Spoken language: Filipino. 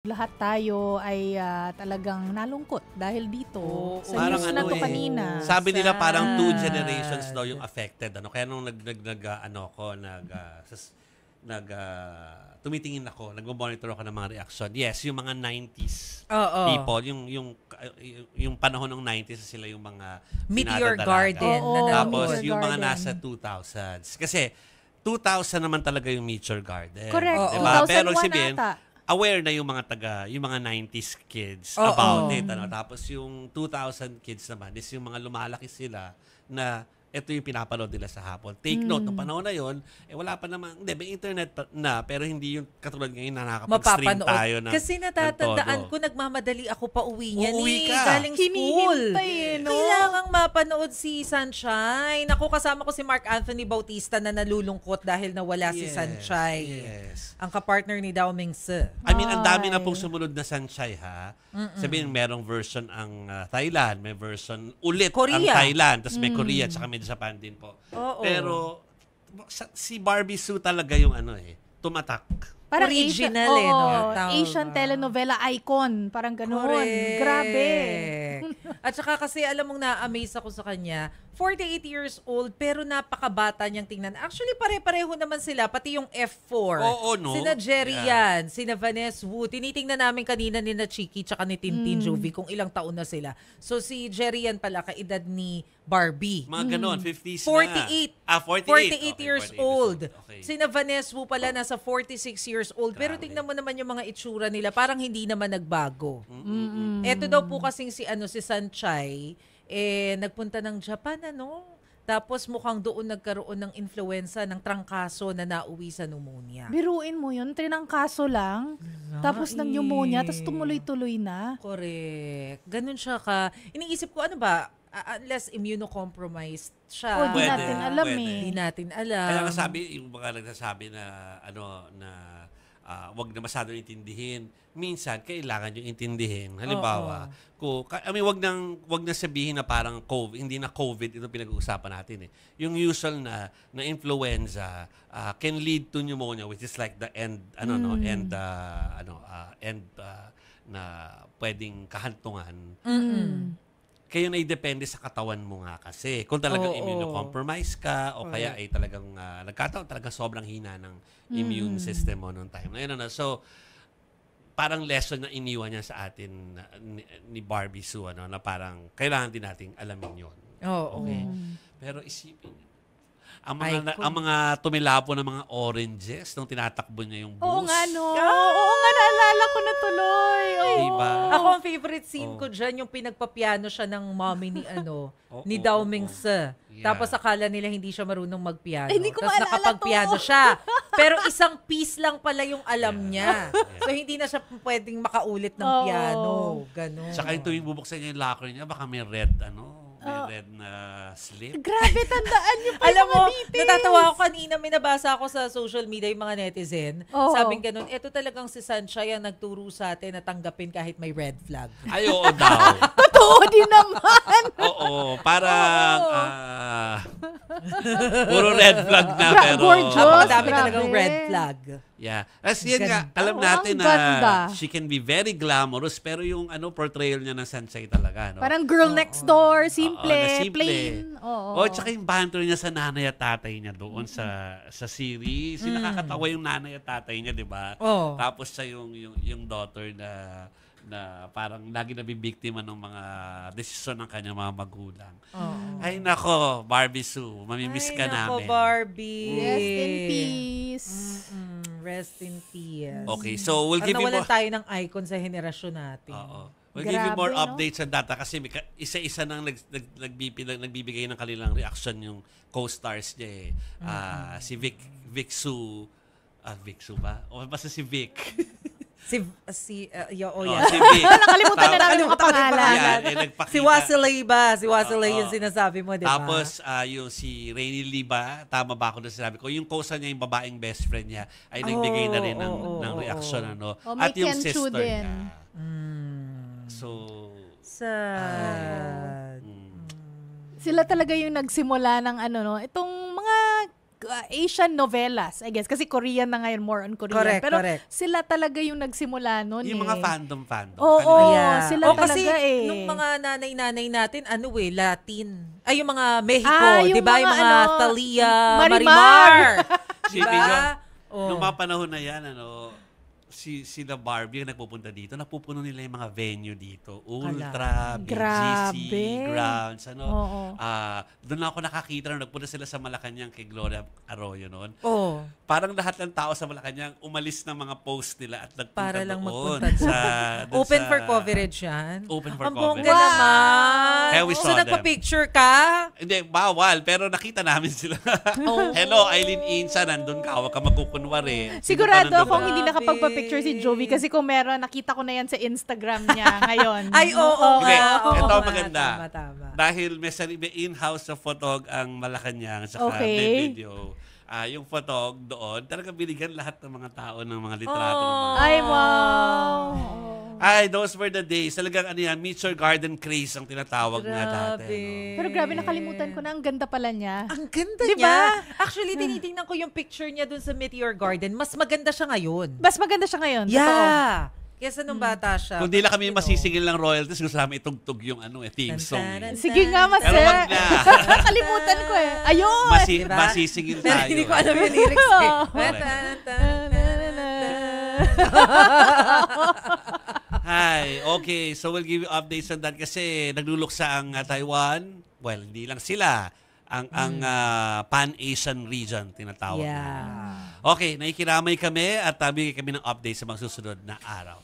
lahat tayo ay talagang nalungkot dahil dito sa Parang news na to kanina. Sabi nila parang 2 generations daw yung affected. Kaya nung tumitingin ako, nagmo-monitor ako ng mga reaction. Yes, yung mga 90s people, yung panahon ng 90s sila yung mga Meteor dinadadalaga. Garden na Tapos Meteor yung mga Garden. nasa 2000s. Kasi 2000 naman talaga yung Meteor Garden. Correct. Diba? 2001 Pero sabihin, ata. aware na yung mga 90s kids about it. Tapos yung 2000 kids naman is yung mga lumalaki sila na ito yung pinapanood nila sa hapon. Take note, noong panahon na yun, wala pa naman, may internet na, pero hindi yung katulad ngayon na nakakapag-stream tayo ng Kasi natatandaan ko, nagmamadali ako pa uwi niya. Uuwi ka. Galing school. Hinihintay, no? Kailangang mapanood si Sunshine. Ako, kasama ko si Mark Anthony Bautista na nalulungkot dahil nawala si Sunshine. Yes. Ang kapartner ni Dao Ming Se. I mean, ang dami na pong sumunod na Sunshine, ha? Sabihin, merong version ang Thailand, may version ulit ang Korea. Thailand, tapos may Korea, tsaka may Japan din po. Oo. Pero, si Barbie Sue talaga yung tumatak. Parang Original Asian, no? Asian telenovela icon. Parang ganun. Correct. Grabe. At saka kasi alam mong na-amaze ako sa kanya, 48 years old pero napakabata niyang tingnan. Actually, pare-pareho naman sila, pati yung F4. Oo, no? Sina Jerry yan, sina Vanessa Wu. Tinitingnan namin kanina ni na Chiki tsaka ni Tintin Jovi kung ilang taon na sila. So si Jerry yan pala, kaedad ni Barbie. Mga ganon, 50s 48. na. 48. 48 years 48 old. Okay. Sina Vanessa Wu pala nasa 46 years old. Pero Grabe. tingnan mo naman yung mga itsura nila, parang hindi naman nagbago. Ito daw po kasing si Sunshine, nagpunta ng Japan, Tapos mukhang doon nagkaroon ng influenza ng trangkaso na nauwi sa pneumonia. Biruin mo yun, trinangkaso lang. Tapos ng pneumonia, tapos tumuloy-tuloy na. Correct. Ganun siya ka. Iniisip ko, unless immunocompromised siya. O, di Pwede. natin alam Pwede. Hindi natin alam. Kaya nga yung mga nagsasabi na wag na masyadong intindihin. Minsan kailangan yung intindihin. Halimbawa, wag nang sabihin na parang COVID, hindi na COVID ito pinag-uusapan natin eh. Yung usual na influenza can lead to pneumonia, which is like the end na pwedeng kahantungan. Kayo na depende sa katawan mo nga kasi. Kung talagang immunocompromised ka o kaya ay talagang nagkataon talagang sobrang hina ng immune system mo noong time. Ngayon so parang lesson na iniwan niya sa atin ni Barbie Sue na parang kailangan din nating alamin 'yon. Okay. Pero isipin ang mga tumilapo ng mga oranges nung tinatakbo niya yung bus. Oo nga, no? Oo nga, naalala ko na tuloy. Diba? Ako, ang favorite scene ko dyan, yung pinagpapiano siya ng mommy ni Dao Ming Se. Yeah. Tapos akala nila hindi siya marunong magpiano. Hindi ko Tapos maalala nakapagpiano siya. Pero isang piece lang pala yung alam niya. So hindi na siya pwedeng makaulit ng piano. Ganon. Tsaka yung tuwing bubuksan niya yung locker niya, baka may red red na slip. Grabe, tandaan niyo pa Alam yung mo, mga details. natatawa ako kanina, may nabasa ako sa social media yung mga netizen. Oo. Sabing ganun, ito talagang si Sunshine ang nagturo sa atin na tanggapin kahit may red flag. Ay, oo daw. Totoo din naman. Oo, parang puro red flag na pero Gorgeous. Napakadami Grabe. talagang red flag. yeah. As yan nga, Ganda. alam Oo, natin ang na ganda. she can be very glamorous pero yung portrayal niya ng Sunshine talaga, no? Parang girl next door, simple, na simple. plain. Oo. Tsaka yung banter niya sa nanay at tatay niya doon sa series. Yung nakakatawa yung nanay at tatay niya, di ba? Oo. Tapos siya yung daughter na parang lagi nabibiktima ng mga desisyon ng kanyang mga magulang. Ay nako, Barbie Sue, mamimiss ka namin. Barbie. Rest in peace. Rest in peace. Okay, so we'll give you Nawalan more. tayo ng icon sa henerasyon natin. Oo. We'll give you more Grabe, no? updates on data kasi isa-isa nang nagbibigay ng kanilang reaction yung co-stars niya eh. Si Vic Sue. Vic Sue ba? O basta si Vic. Si Si Vic. Vic. Nakalimutan na namin yung Nakalimutan ko yung pangalan. pangalan. Nagpakita. Si Wasilay ba? Si Wasilay Oo. yung sinasabi mo, di ba? Tapos, yung si Rainy Lee ba, tama ba ako na sinabi ko, yung kosa niya, yung babaeng best friend niya, ay nagbigay na rin ng reaction, May At yung Kenchu sister din. niya. So, Sad. Sila talaga yung nagsimula ng itong mga Asian novelas, I guess. Kasi Korean na ngayon, more on Korean. Correct, Pero correct. sila talaga yung nagsimula nun Yung mga fandom. Oo, Yeah. sila kasi talaga nung mga nanay-nanay natin, Latin. Ay, yung mga Mexico, yung di ba? Yung mga, mga Thalia, Marimar. Marimar. Sipin Diba? nyo, Oh. nung mga panahon na yan, sila Barbie ang nagpupunta dito, napupuno nila yung mga venue dito. Ultra, BGC, Grabe. Grounds, Oo. doon ako nakakita nung nagpunta sila sa Malacanang kay Gloria Arroyo noon. Oh. Parang lahat ng tao sa Malacanang umalis ng mga post nila at nagpunta Para lang doon. magpunta doon. Open for coverage yan. Open for Ang coverage. bongga naman. Kaya we So, saw them. nagpa-picture ka? Hindi, bawal. Pero nakita namin sila. Hello, Eileen Insa, nandun ka. Huwag ka magkukunwari. Sino Sigurado pa nandun akong doon? hindi nakapagpa-picture si Joey kasi kung meron, nakita ko na yan sa Instagram niya ngayon. Ay, oo. Hindi, oo, ito nga, maganda. Tama. Dahil may in-house sa photog ang Malacanang saka Okay. may video. Yung photog doon, talaga binigyan lahat ng mga tao ng mga litrato. Ng mga... Ay, wow. Ay, those were the days. Talagang Meet Your Garden craze ang tinatawag nga dati. Grabe. Pero grabe, nakalimutan ko na. Ang ganda pala niya. Ang ganda Diba? niya. Actually, tinitingnan ko yung picture niya dun sa Meteor Garden. Mas maganda siya ngayon. Mas maganda siya ngayon. Totoo. Yeah. Kesa nung bata siya. Kung di lang kami You know. masisingil ng royalties, gusto namin itugtog yung theme song. Tan, tan, Sige nga, mas Pero wag na. Nakalimutan ko eh. Ayun! Diba? Masisingil Pero tayo. hindi ko alam yung lyrics eh. Correct. Tan, tan, tan, Hi, okay. So we'll give you updates on that kasi nagluluksa ang Taiwan. Well, hindi lang sila. Ang Pan-Asian region tinatawag. Yeah. na. Okay, nakikiramay kami at bigay kami ng update sa mga susunod na araw.